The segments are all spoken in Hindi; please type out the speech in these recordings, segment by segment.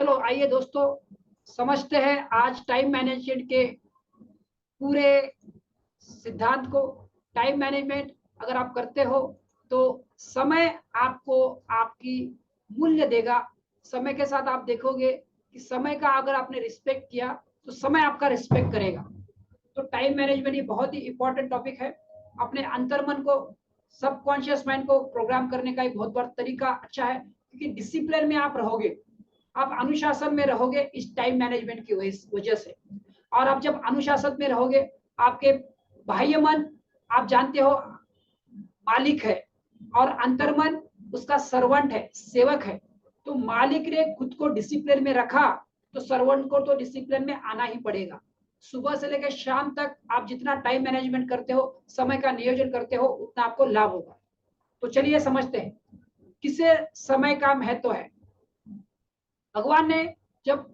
चलो आइए दोस्तों, समझते हैं आज टाइम मैनेजमेंट के पूरे सिद्धांत को। टाइम मैनेजमेंट अगर आप करते हो तो समय आपको आपकी मूल्य देगा। समय के साथ आप देखोगे कि समय का अगर आपने रिस्पेक्ट किया तो समय आपका रिस्पेक्ट करेगा। तो टाइम मैनेजमेंट ये बहुत ही इंपॉर्टेंट टॉपिक है। अपने अंतर्मन को, सबकॉन्शियस माइंड को प्रोग्राम करने का एक बहुत बड़ा तरीका अच्छा है, क्योंकि डिसिप्लिन में आप रहोगे, आप अनुशासन में रहोगे इस टाइम मैनेजमेंट की वजह से। और आप जब अनुशासन में रहोगे, आपके बाह्य मन, आप जानते हो, मालिक है और अंतर्मन उसका सर्वेंट है, सेवक है। तो मालिक ने खुद को डिसिप्लिन में रखा तो सर्वेंट को तो डिसिप्लिन में आना ही पड़ेगा। सुबह से लेकर शाम तक आप जितना टाइम मैनेजमेंट करते हो, समय का नियोजन करते हो, उतना आपको लाभ होगा। तो चलिए समझते हैं किसे समय का महत्व है। भगवान ने जब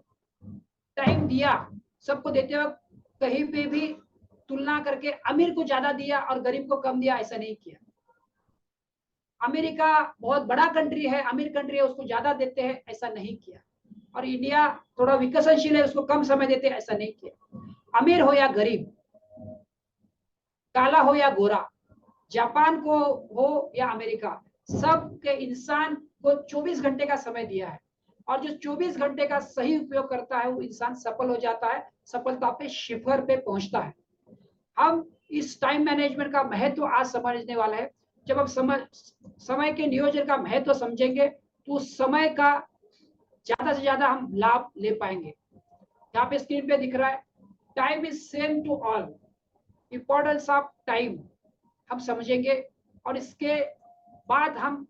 टाइम दिया, सबको देते वक्त कहीं पे भी तुलना करके अमीर को ज्यादा दिया और गरीब को कम दिया, ऐसा नहीं किया। अमेरिका बहुत बड़ा कंट्री है, अमीर कंट्री है, उसको ज्यादा देते हैं, ऐसा नहीं किया। और इंडिया थोड़ा विकसनशील है, उसको कम समय देते हैं, ऐसा नहीं किया। अमीर हो या गरीब, काला हो या गोरा, जापान को हो या अमेरिका, सब के इंसान को 24 घंटे का समय दिया है। और जो 24 घंटे का सही उपयोग करता है वो इंसान सफल हो जाता है, सफलता पे शिखर पे पहुंचता है। हम इस टाइम मैनेजमेंट का महत्व आज समझने वाले हैं। जब हम समय के नियोजन का महत्व समझेंगे तो समय का ज्यादा से ज्यादा हम लाभ ले पाएंगे। यहाँ पे स्क्रीन पे दिख रहा है, time is same to all, importance of time हम समझेंगे। और इसके बाद हम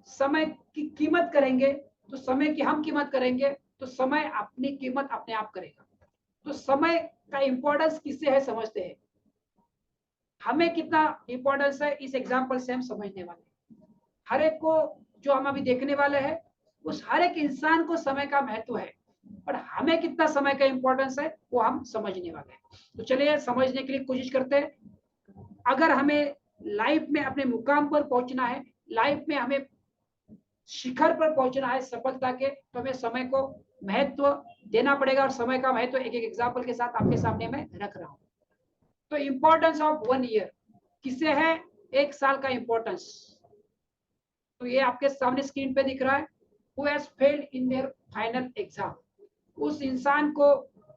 समय की कीमत करेंगे। तो समय की हम कीमत करेंगे तो समय अपनी कीमत अपने आप करेगा। तो समय का इंपॉर्टेंस किससे है समझते हैं। हमें कितना इंपॉर्टेंस है इस एग्जांपल से हम समझने वाले हैं। हर एक को, जो हम अभी देखने वाले हैं, उस हर एक इंसान को समय का महत्व है, और हमें कितना समय का इंपॉर्टेंस है वो हम समझने वाले हैं। तो चलिए समझने के लिए कोशिश करते हैं। अगर हमें लाइफ में अपने मुकाम पर पहुंचना है, लाइफ में हमें शिखर पर पहुंचना है सफलता के, तो हमें समय को महत्व देना पड़ेगा। और समय का महत्व एक एक एग्जाम्पल के साथ आपके सामने मैं रख रहा हूं। तो इंपॉर्टेंस ऑफ 1 ईयर किसे है, 1 साल का इंपॉर्टेंस। तो ये आपके सामने स्क्रीन पे दिख रहा है, who has failed in their final exam. उस इंसान को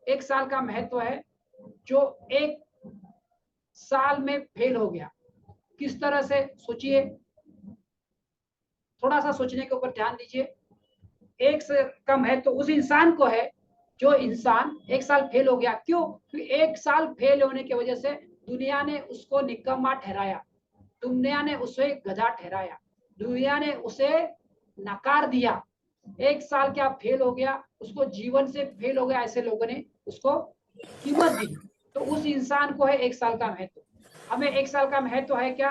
1 साल का महत्व है जो 1 साल में फेल हो गया। किस तरह से, सोचिए, थोड़ा सा सोचने के ऊपर ध्यान दीजिए। 1 से का महत्व उस इंसान को है जो इंसान 1 साल फेल हो गया। क्यों? क्योंकि 1 साल फेल होने की वजह से दुनिया ने उसको निकम्मा ठहराया, दुनिया ने उसे गधा ठहराया, दुनिया ने उसे नकार दिया। 1 साल क्या फेल हो गया, उसको जीवन से फेल हो गया, ऐसे लोगों ने उसको कीमत दी। तो उस इंसान को है 1 साल का महत्व। हमें 1 साल का महत्व है क्या?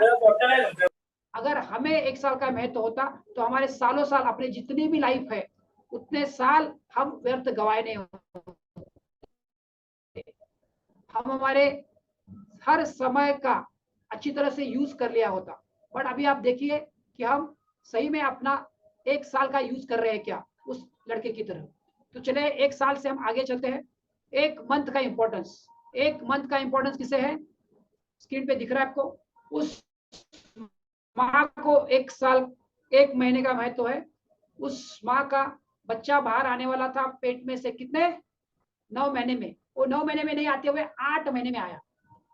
अगर हमें 1 साल का महत्व होता तो हमारे सालों साल, अपने जितनी भी लाइफ है उतने साल हम व्यर्थ गवाए नहीं होते। हम हमारे हर समय का अच्छी तरह से यूज कर लिया होता। बट अभी आप देखिए कि हम सही में अपना 1 साल का यूज कर रहे हैं क्या, उस लड़के की तरह। तो चले 1 साल से हम आगे चलते हैं। 1 मंथ का इंपॉर्टेंस, 1 मंथ का इंपॉर्टेंस किसे है, स्क्रीन पे दिख रहा है आपको। उस माँ को 1 साल, 1 महीने का महत्व है। उस माँ का बच्चा बाहर आने वाला था पेट में से, कितने, 9 महीने में। वो 9 महीने में नहीं आते हुए 8 महीने में आया।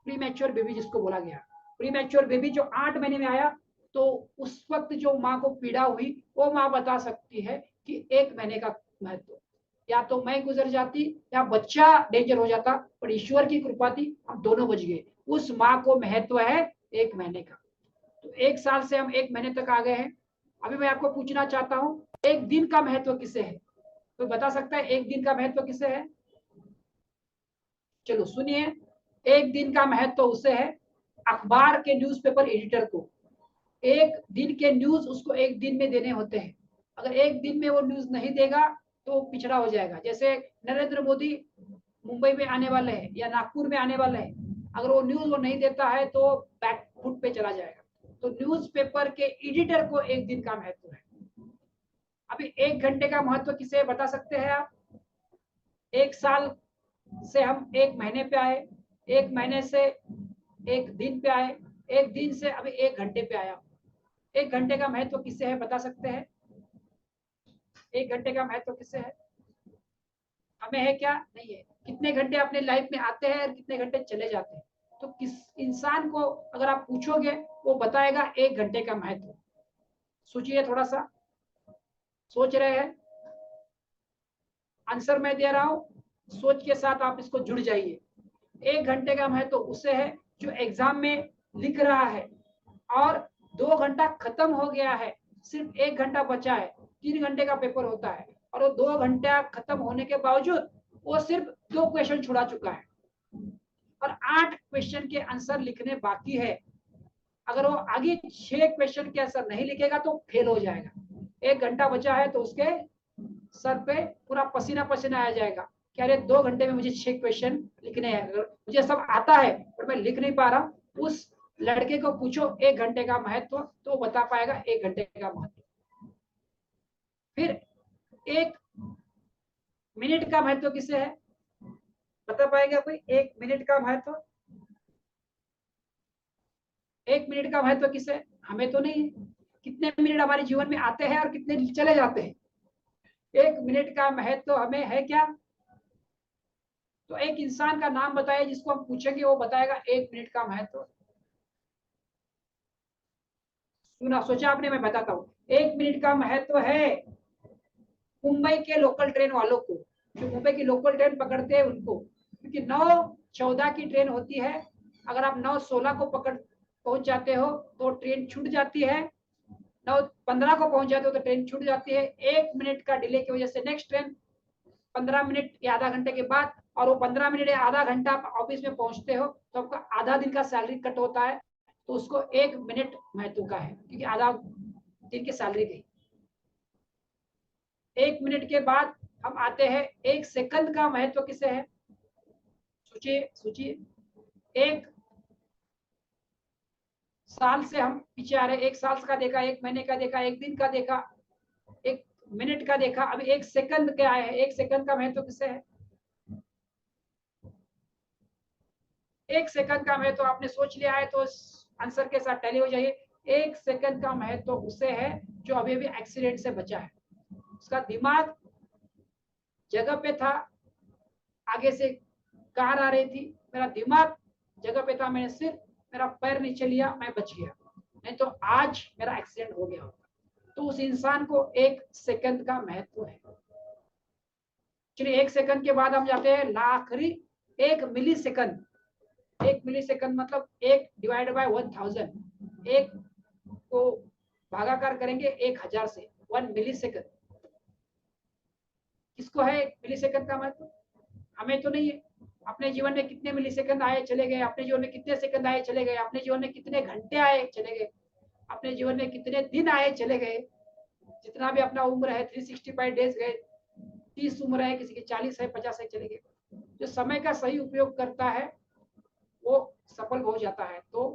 प्री मैच्योर बेबी जिसको बोला गया, प्री मैच्योर बेबी जो 8 महीने में आया, तो उस वक्त जो माँ को पीड़ा हुई वो माँ बता सकती है कि 1 महीने का महत्व। या तो मैं गुजर जाती या बच्चा डेंजर हो जाता, पर ईश्वर की कृपा थी, हम दोनों बच गए। उस माँ को महत्व है 1 महीने का। तो 1 साल से हम 1 महीने तक आ गए हैं। अभी मैं आपको पूछना चाहता हूँ, 1 दिन का महत्व किसे है? कोई बता सकता है 1 दिन का महत्व किसे है? चलो सुनिए, 1 दिन का महत्व उसे है, अखबार के न्यूज़पेपर एडिटर को। 1 दिन के न्यूज उसको 1 दिन में देने होते हैं। अगर 1 दिन में वो न्यूज नहीं देगा तो पिछड़ा हो जाएगा। जैसे नरेंद्र मोदी मुंबई में आने वाले हैं या नागपुर में आने वाले हैं, अगर वो न्यूज वो नहीं देता है तो बैक फुट पे चला जाएगा। तो न्यूज़पेपर के एडिटर को 1 दिन का महत्व है। अभी 1 घंटे का महत्व किसे बता सकते हैं आप? एक साल से हम एक महीने पे आए, एक महीने से एक दिन पे आए, एक दिन से अभी एक घंटे पे आया। एक घंटे का महत्व किससे है बता सकते हैं? एक घंटे का महत्व किससे है? हमें है क्या? नहीं है। कितने घंटे अपने लाइफ में आते हैं और कितने घंटे चले जाते हैं? तो किस इंसान को अगर आप पूछोगे वो बताएगा एक घंटे का महत्व। सोचिए, थोड़ा सा सोच रहे हैं? आंसर मैं दे रहा हूं, सोच के साथ आप इसको जुड़ जाइए। एक घंटे का महत्व उससे है जो एग्जाम में लिख रहा है और 2 घंटा खत्म हो गया है, सिर्फ 1 घंटा बचा है, 3 घंटे का पेपर होता है और वो 2 घंटा खत्म होने के बावजूद वो सिर्फ 2 क्वेश्चन छुड़ा चुका है और 8 क्वेश्चन के आंसर लिखने बाकी है। अगर वो आगे 6 क्वेश्चन के आंसर नहीं लिखेगा तो फेल हो जाएगा। 1 घंटा बचा है तो उसके सर पे पूरा पसीना पसीना आ जाएगा। कह रहे 2 घंटे में मुझे 6 क्वेश्चन लिखने हैं, मुझे सब आता है पर मैं लिख नहीं पा रहा हूँ। उस लड़के को पूछो 1 घंटे का महत्व तो बता पाएगा 1 घंटे का महत्व। फिर 1 मिनट का महत्व किसे है बता पाएगा कोई? 1 मिनट का महत्व, 1 मिनट का महत्व किसे? हमें तो नहीं है। कितने मिनट हमारे जीवन में आते हैं और कितने चले जाते हैं? 1 मिनट का महत्व हमें है क्या? तो एक इंसान का नाम बताइए जिसको हम पूछेंगे वो बताएगा 1 मिनट का महत्व। सुना, सोचा आपने? मैं बताता हूँ। 1 मिनट का महत्व है मुंबई के लोकल ट्रेन वालों को, जो मुंबई की लोकल ट्रेन पकड़ते हैं उनको, क्योंकि 9:14 की ट्रेन होती है। अगर आप 9:16 को पकड़ पहुंच जाते हो तो ट्रेन छूट जाती है, 9:15 को पहुंच जाते हो तो ट्रेन छूट जाती है। 1 मिनट का डिले की वजह से नेक्स्ट ट्रेन 15 मिनट या आधा घंटे के बाद, और वो 15 मिनट या आधा घंटा आप ऑफिस में पहुंचते हो तो आपका आधा दिन का सैलरी कट होता है। तो उसको 1 मिनट महत्व का है क्योंकि आधा दिन की सैलरी गई। 1 मिनट के बाद हम आते हैं 1 सेकंड का महत्व किसे है? सोचिए सोचिए। 1 साल से हम पीछे आ रहे हैं। 1 साल का देखा, 1 महीने का देखा, 1 दिन का देखा, 1 मिनट का देखा, अभी 1 सेकंड के आए हैं। 1 सेकंड का महत्व किसे है? 1 सेकंड का महत्व आपने सोच लिया है तो आंसर के साथ टैली हो जाइए। 1 सेकंड का महत्व उसे है जो अभी अभी एक्सीडेंट से बचा है। उसका दिमाग जगह पे था, आगे से कार आ रही थी, मेरा दिमाग जगह पे था, मैंने सिर्फ मेरा पैर नीचे लिया, मैं बच गया, नहीं तो आज मेरा एक्सीडेंट हो गया होता। तो उस इंसान को 1 सेकंड का महत्व है। चलिए 1 सेकंड के बाद हम जाते हैं आखिरी 1 मिली सेकंड। 1 मिली सेकंड मतलब 1/1000। एक को भागाकार करेंगे 1000 से। 1 मिली सेकंड किसको है? 1 मिली सेकंड का महत्व हमें तो नहीं है। अपने जीवन में कितने मिली सेकंड आए चले गए, अपने जीवन में कितने सेकंड आए चले गए, अपने जीवन में कितने घंटे आए चले गए, अपने जीवन में कितने दिन आए चले गए। जितना भी अपना उम्र है 365 डेज गए। 30 उम्र है, किसी की 40 है, 50 है, चले गए। जो समय का सही उपयोग करता है वो सफल हो जाता है। तो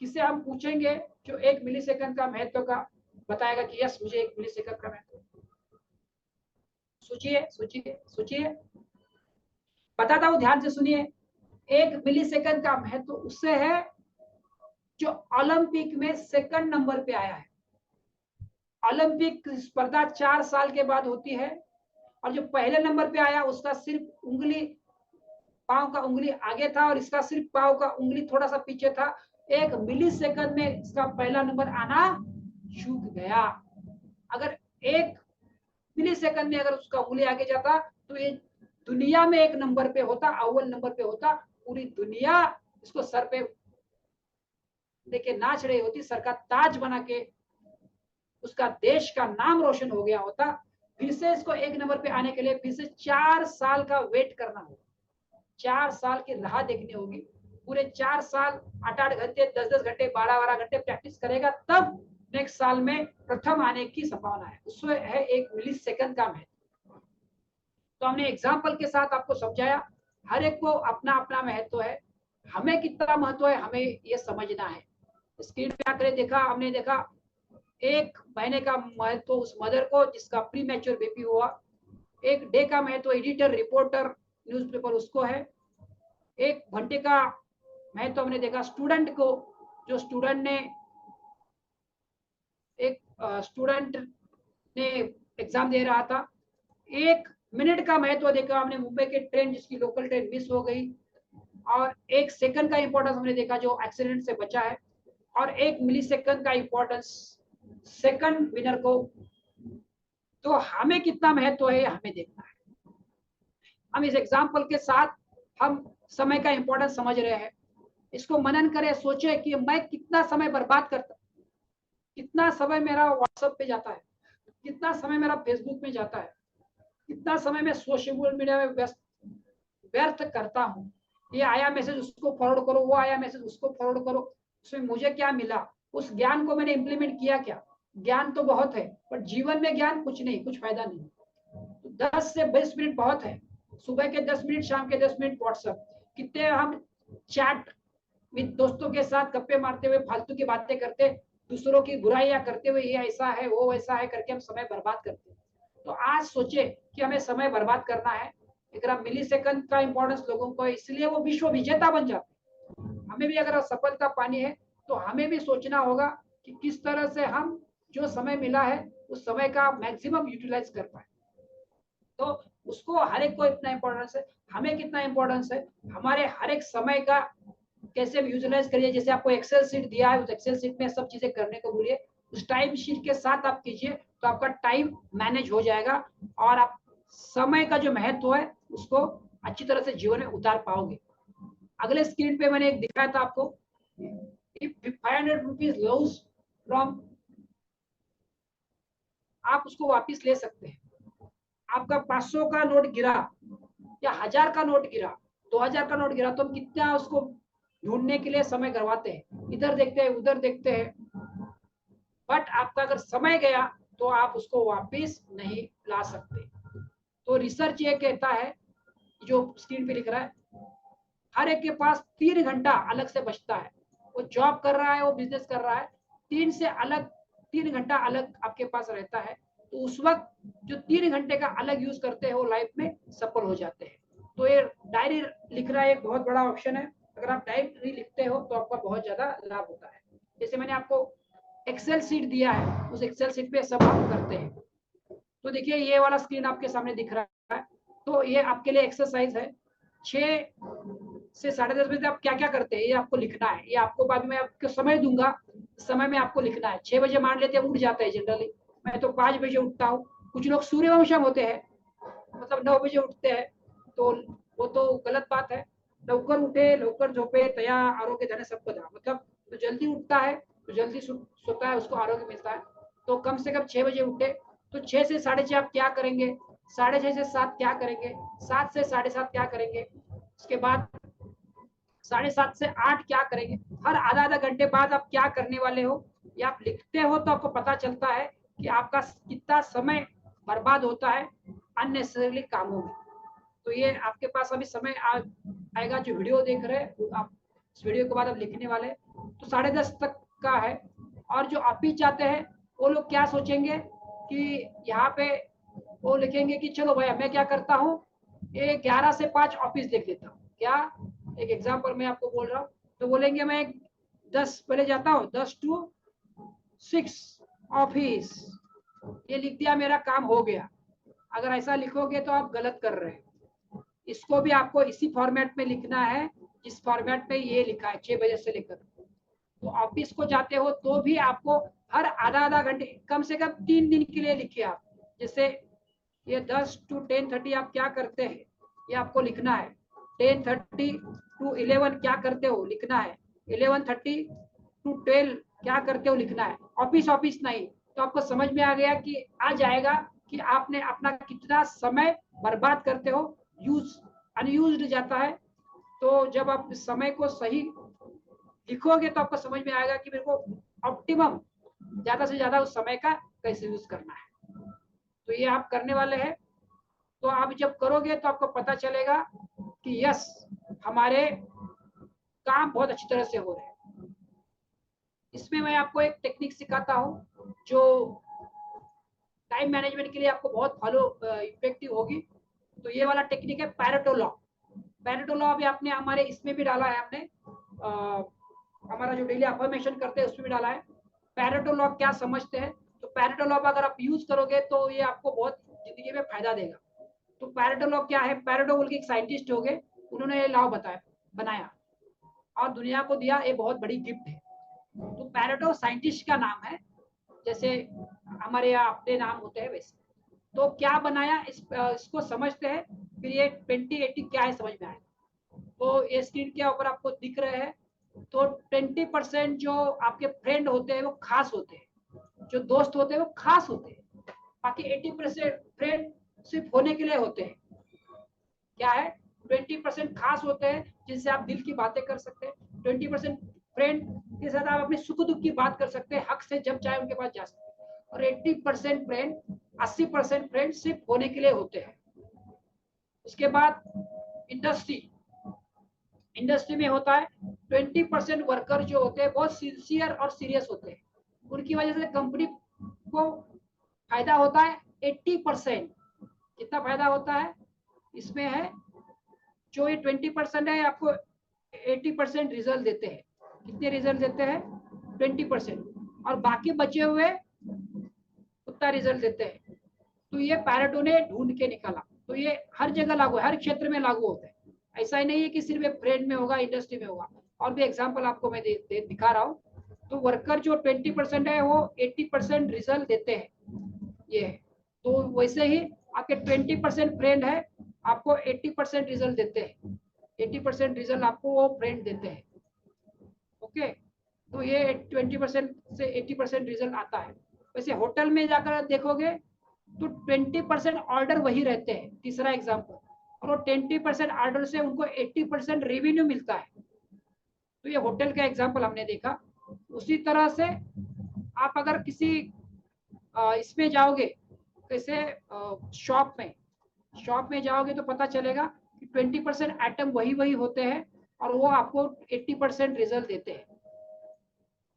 किसे हम पूछेंगे जो 1 मिली सेकंड का महत्व का बताएगा कि यस मुझे 1 मिली सेकंड का महत्व। सोचिए सोचिए सोचिए, बताता हूं, ध्यान से सुनिए। 1 मिली सेकंड का महत्व उससे है जो ओलंपिक में सेकंड नंबर पे आया है। ओलंपिक स्पर्धा 4 साल के बाद होती है और जो पहले नंबर पे आया उसका सिर्फ उंगली, पांव का उंगली आगे था और इसका सिर्फ पांव का उंगली थोड़ा सा पीछे था। 1 मिली सेकंड में इसका पहला नंबर आना चूक गया। अगर 1 मिली सेकंड में अगर उसका उंगली आगे जाता तो ये दुनिया में एक नंबर पे होता, अव्वल नंबर पे होता। पूरी दुनिया इसको सर पे लेके नाच रही होती, सर का ताज बना के उसका देश का नाम रोशन हो गया होता। फिर से इसको 1 नंबर पे आने के लिए फिर से 4 साल का वेट करना होगा, 4 साल की राह देखनी होगी। पूरे 4 साल 8-8 घंटे, 10-10 घंटे, 12-12 घंटे प्रैक्टिस करेगा तब नेक्स्ट साल में प्रथम आने की संभावना है। उसमें है 1 मिली सेकंड का महत्व। तो हमने एग्जाम्पल के साथ आपको समझाया, हर एक को अपना अपना महत्व है। हमें कितना महत्व है हमें ये समझना है। स्क्रीन पे आकर देखा, हमने देखा 1 महीने का महत्व उस मदर को जिसका प्री मैच्योर बेबी हुआ, एक डे का महत्व एडिटर, रिपोर्टर, न्यूज़पेपर उसको है। एक घंटे का महत्व हमने देखा स्टूडेंट को, जो स्टूडेंट ने एक स्टूडेंट ने एग्जाम दे रहा था। एक मिनट का महत्व देखा हमने मुंबई के ट्रेन जिसकी लोकल ट्रेन मिस हो गई। और एक सेकंड का इंपॉर्टेंस हमने देखा जो एक्सीडेंट से बचा है। और एक मिली सेकंड का इंपॉर्टेंस सेकंड विनर को। तो हमें कितना महत्व है हमें देखना है। हम इस एग्जाम्पल के साथ हम समय का इंपॉर्टेंस समझ रहे हैं। इसको मनन करें, सोचे कि मैं कितना समय बर्बाद करता, कितना समय मेरा व्हाट्सएप पे जाता है, कितना समय मेरा फेसबुक में जाता है, कितना समय मैं सोशल मीडिया में व्यर्थ करता हूँ। ये आया मैसेज उसको फॉरवर्ड करो, वो आया मैसेज उसको फॉरवर्ड करो, उसमें मुझे क्या मिला, उस ज्ञान को मैंने इंप्लीमेंट किया क्या? ज्ञान तो बहुत है पर जीवन में ज्ञान कुछ नहीं, कुछ फायदा नहीं। तो 10 से 20 मिनट बहुत है, सुबह के 10 मिनट, शाम के 10 मिनट व्हाट्सएप। कितने हम चैट विद दोस्तों के साथ गप्पे मारते हुए फालतू की बातें करते, दूसरों की बुराइयां करते हुए ये ऐसा है वो वैसा है करके हम समय बर्बाद करते हैं। तो आज सोचे कि हमें समय बर्बाद करना है। अगर मिली सेकंड का इंपॉर्टेंस लोगों को, इसलिए वो विश्व विजेता बन जाते हैं। हमें भी अगर सफलता पानी है तो हमें भी सोचना होगा कि किस तरह से हम जो समय मिला है उस समय का मैक्सिमम यूटिलाइज कर पाए। तो उसको हर एक को इतना इंपॉर्टेंस है, हमें कितना इंपॉर्टेंस है, हमारे हर एक समय का कैसे यूटिलाइज करिए। जैसे आपको एक्सेल शीट दिया है, उस एक्सेल शीट में सब चीजें करने को बोलिए, उस टाइम शीट के साथ आप कीजिए तो आपका टाइम मैनेज हो जाएगा और आप समय का जो महत्व है उसको अच्छी तरह से जीवन में उतार पाओगे। अगले स्क्रीन पे मैंने एक दिखाया था आपको, इफ 500 रुपीज लॉस फ्रॉम, आप उसको वापस ले सकते हैं। आपका 500 का नोट गिरा या 1000 का नोट गिरा, 2000 का नोट गिरा, तो हम कितना उसको ढूंढने के लिए समय करवाते हैं, इधर देखते हैं उधर देखते हैं। बट आपका अगर समय गया तो आप उसको वापस नहीं ला सकते। तो रिसर्च ये कहता है, जो स्क्रीन पे लिख रहा है, हर एक के पास 3 घंटा अलग से बचता है। वो जॉब कर रहा है, वो बिजनेस कर रहा है, 3 घंटा अलग आपके पास रहता है। तो उस वक्त जो 3 घंटे का अलग यूज करते हैं वो लाइफ में सफल हो जाते हैं। तो ये डायरी लिखना एक बहुत बड़ा ऑप्शन है। अगर आप डायरी लिखते हो तो आपका बहुत ज्यादा लाभ होता है। जैसे मैंने आपको एक्सेल शीट दिया है, उस एक्सेल शीट पे सब आप करते हैं। तो देखिए ये वाला स्क्रीन आपके सामने दिख रहा है। तो ये आपके लिए एक्सरसाइज है। 6 से 10:30 बजे आप क्या क्या करते हैं ये आपको लिखना है। ये आपको बाद में आपको समय दूंगा, समय में आपको लिखना है। 6 बजे मान लेते हैं उठ जाते हैं जनरली, मैं तो 5 बजे उठता हूँ। कुछ लोग सूर्यवंशम होते हैं, मतलब 9 बजे उठते हैं, तो वो तो गलत बात है। लवकर उठे लवकर झोपे तया आरोग्य धन संपदा, मतलब तो जल्दी उठता है तो जल्दी सोता है, उसको आरोग्य मिलता है। तो कम से कम 6 बजे उठे। तो 6 से 6:30 आप क्या करेंगे, 6:30 से 7 क्या करेंगे, 7 से 7:30 क्या करेंगे, उसके बाद 7:30 से 8 क्या करेंगे। हर आधा आधा घंटे बाद आप क्या करने वाले हो या आप लिखते हो तो आपको पता चलता है कि आपका कितना समय बर्बाद होता है अननेसेसरी कामों में। तो ये आपके पास अभी समय आएगा, जो वीडियो देख रहे हैं आप इस वीडियो के बाद आप लिखने वाले तो 10:30 तक का है। और जो आप ही चाहते हैं वो लोग क्या सोचेंगे कि यहाँ पे वो लिखेंगे कि चलो भैया मैं क्या करता हूँ, ये 11 से 5 ऑफिस लिख देता हूँ। क्या, एक एग्जाम्पल मैं आपको बोल रहा हूँ। तो बोलेंगे मैं 10 पहले जाता हूँ, 10 to 6 ऑफिस, ये लिख दिया, मेरा काम हो गया। अगर ऐसा लिखोगे तो आप गलत कर रहे हैं। इसको भी आपको इसी फॉर्मेट में लिखना है जिस फॉर्मेट में ये लिखा है 6 बजे से लेकर। तो ऑफिस को जाते हो तो भी आपको हर आधा आधा घंटे, कम से कम 3 दिन के लिए लिखिए आप। जैसे ये 10 to 10:30 आप क्या करते हैं ये आपको लिखना है। 10:30 to 11 क्या करते हो लिखना है। 11:30 to 12 क्या करते हो लिखना है। ऑफिस ऑफिस नहीं। तो आपको समझ में आ गया कि आ जाएगा कि आपने अपना कितना समय बर्बाद करते हो, यूज अनयूज्ड जाता है। तो जब आप समय को सही लिखोगे तो आपको समझ में आएगा कि मेरे को ऑप्टिमम ज्यादा से ज्यादा उस समय का कैसे यूज करना है। तो ये आप करने वाले हैं। तो आप जब करोगे तो आपको पता चलेगा कि यस हमारे काम बहुत अच्छी तरह से हो रहे हैं। इसमें मैं आपको एक टेक्निक सिखाता हूँ जो टाइम मैनेजमेंट के लिए आपको बहुत फॉलो इफेक्टिव होगी। तो ये वाला टेक्निक है पैरेटो लॉ। पैरेटो लॉ अभी आपने हमारे इसमें भी डाला है, हमने हमारा जो डेली अफर्मेशन करते हैं उसमें भी डाला है। पैरेटो लॉ क्या समझते हैं, तो पैरेटो लॉ अगर आप यूज करोगे तो ये आपको बहुत जिंदगी में फायदा देगा। तो पैरेटो लॉ क्या है, पैरेटो बोल के एक साइंटिस्ट हो गए, उन्होंने ये लॉ बनाया और दुनिया को दिया, ये बहुत बड़ी गिफ्ट है। तो पैरेटो साइंटिस्ट का नाम है, जैसे हमारे यहाँ अपने नाम होते हैं वैसे। तो क्या बनाया इसको समझते हैं, फिर ये 2080 क्या है समझ में आएगा। तो ये स्क्रीन के ऊपर आपको दिख रहे हैं। तो 20% जो आपके फ्रेंड होते हैं वो खास होते हैं, जो दोस्त होते हैं वो खास होते हैं, बाकी 80% फ्रेंड सिर्फ होने के लिए होते हैं। क्या है, 20% खास होते हैं जिनसे आप दिल की बातें कर सकते हैं, 20% फ्रेंड के साथ आप अपने सुख दुख की बात कर सकते हैं, हक से जब चाहे उनके पास जा सकते हैं, और 80% फ्रेंड 80% फ्रेंड सिर्फ होने के लिए होते हैं। उसके बाद इंडस्ट्री में होता है 20% वर्कर जो होते हैं बहुत सिंसियर और सीरियस होते हैं, उनकी वजह से कंपनी को फायदा होता है 80%। कितना फायदा होता है इसमें है, जो ये 20% है आपको 80% रिजल्ट देते हैं। कितने रिजल्ट देते हैं, 20%, और बाकी बचे हुए उतना रिजल्ट देते हैं। तो ये पैरेटो ने ढूंढ के निकाला। तो ये हर जगह लागू है, हर क्षेत्र में लागू होता है। ऐसा ही नहीं है कि सिर्फ फ्रेंड में होगा, इंडस्ट्री में होगा। और भी एग्जांपल आपको मैं दिखा रहा हूँ। तो वर्कर जो 20% है वो 80% रिजल्ट देते हैं, ये है। तो वैसे ही आपके 20% फ्रेंड है, आपको 80% रिजल्ट देते हैं, 80% रिजल्ट आपको वो फ्रेंड देते हैं। ओके, तो ये 20% से 80% रिजल्ट आता है। वैसे होटल में जाकर देखोगे तो 20% ऑर्डर वही रहते हैं, तीसरा एग्जाम्पल, और वो 20% ऑर्डर से उनको 80% रेवेन्यू मिलता है। तो ये होटल का एग्जाम्पल हमने देखा। उसी तरह से आप अगर किसी इसमें जाओगे, कैसे शॉप में जाओगे तो पता चलेगा कि 20% आइटम वही होते हैं और वो आपको 80% रिजल्ट देते हैं।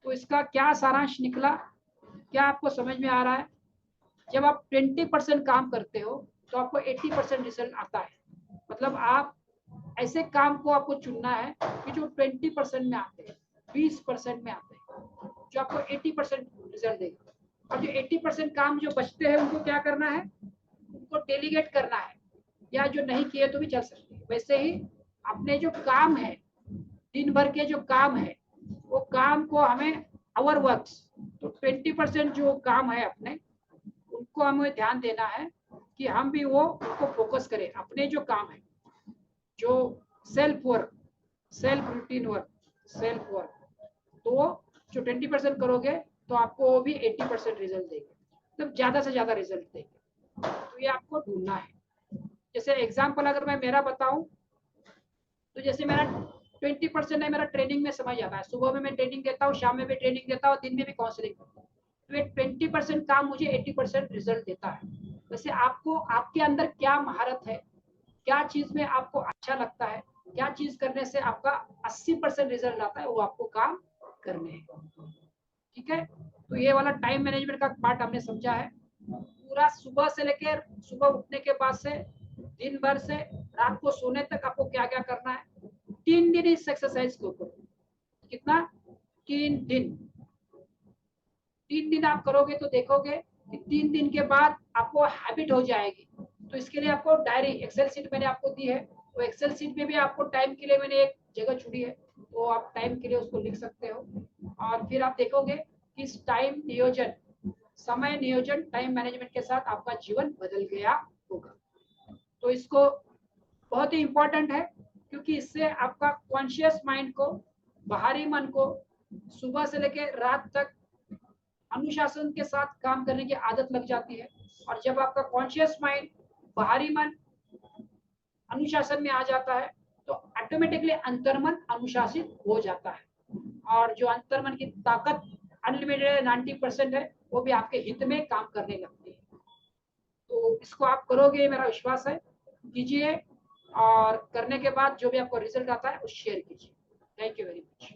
तो इसका क्या सारांश निकला, क्या आपको समझ में आ रहा है? जब आप 20% काम करते हो तो आपको 80% रिजल्ट आता है। मतलब आप ऐसे काम को आपको चुनना है कि जो 20% में आते हैं, 20% में आते हैं, जो आपको 80% रिजल्ट देगा। और जो 80% काम जो बचते हैं उनको क्या करना है, उनको डेलीगेट करना है, या जो नहीं किए तो भी चल सकते हैं। वैसे ही अपने जो काम है, दिन भर के जो काम है, वो काम को हमें आवर वर्क्स, तो 20% जो काम है अपने, उनको हमें ध्यान देना है कि हम भी वो उनको फोकस करें। अपने जो काम है, जो self work, self routine work, self work, तो जो 20% करोगे तो आपको वो भी 80% रिजल्ट देंगे, मतलब ज्यादा से ज्यादा रिजल्ट देंगे। तो ये आपको ढूंढना है। जैसे एग्जाम्पल अगर मैं मेरा बताऊं, तो जैसे मेरा 20% है, मेरा ट्रेनिंग में समझ आता है। सुबह में मैं ट्रेनिंग देता हूँ, शाम में भी ट्रेनिंग देता हूँ, दिन में भी काउंसलिंग करता हूँ। तो ये 20% काम मुझे 80% रिजल्ट देता है। वैसे आपको आपके अंदर क्या महारत है, क्या चीज में आपको अच्छा लगता है, क्या चीज करने से आपका 80% रिजल्ट आता है, वो आपको काम करने हैं। ठीक है, तो ये वाला टाइम मैनेजमेंट का पार्ट हमने समझा है। पूरा सुबह से लेकर सुबह उठने के बाद से दिन भर से रात को सोने तक आपको क्या क्या करना है। 3 दिन इस एक्सरसाइज को करो। कितना, 3 दिन। 3 दिन आप करोगे तो देखोगे कि 3 दिन के बाद आपको हैबिट हो जाएगी। तो इसके लिए आपको डायरी, एक्सेल शीट मैंने आपको दी है, तो एक्सेल शीट में भी आपको टाइम के लिए मैंने एक जगह छुड़ी है, तो आप टाइम के लिए उसको लिख सकते हो। और फिर आप देखोगे कि इस टाइम नियोजन, समय नियोजन, टाइम मैनेजमेंट के साथ आपका जीवन बदल गया होगा। तो इसको बहुत ही इंपॉर्टेंट है, क्योंकि इससे आपका कॉन्शियस माइंड को, बाहरी मन को सुबह से लेकर रात तक अनुशासन के साथ काम करने की आदत लग जाती है। और जब आपका कॉन्शियस माइंड, बाहरी मन अनुशासन में आ जाता है तो ऑटोमेटिकली अंतर्मन अनुशासित हो जाता है। और जो अंतर्मन की ताकत अनलिमिटेड 90% है, वो भी आपके हित में काम करने लगती है। तो इसको आप करोगे, मेरा विश्वास है, कीजिए, और करने के बाद जो भी आपको रिजल्ट आता है वो शेयर कीजिए। Thank you very much.